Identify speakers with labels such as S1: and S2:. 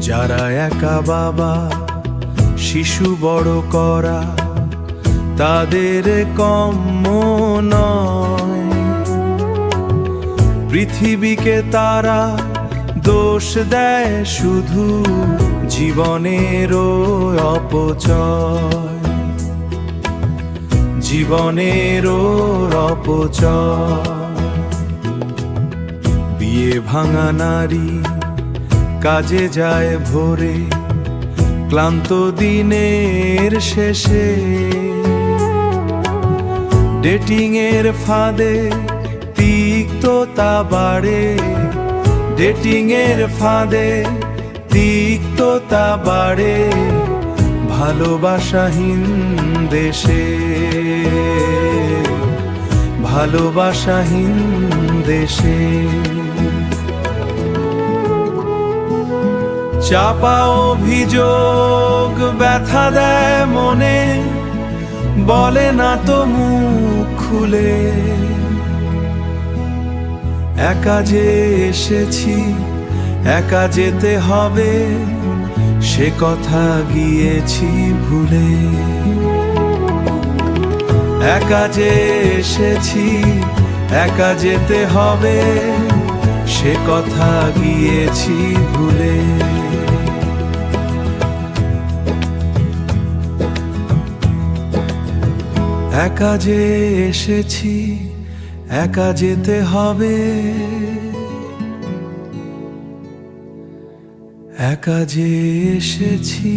S1: যারা একা বাবা শিশু বড় করা তাদের কম্য নয়। পৃথিবীকে তারা দোষ দেয় শুধু জীবনেরও অপচয়, জীবনেরও অপচয়। বিয়ে ভাঙা নারী কাজে যায় ভোরে, ক্লান্ত দিনের শেষে ডেটিংয়ের ফাঁদে তিক্ততা বাড়ে, ডেটিংয়ের ফাঁদে তিক্ততা বাড়ে ভালোবাসাহীন দেশে, ভালোবাসাহীন দেশে। চাপা অভিযোগ ব্যথা দেয় মনে, বলে না তো মুখ খুলে। একা যে এসেছি একা যেতে হবে, সে কথা গিয়েছি ভুলে। একা যে এসেছি একা যেতে হবে, সে কথা গিয়েছি ভুলে। একা যে এসেছি একা যেতে হবে, একা যে এসেছি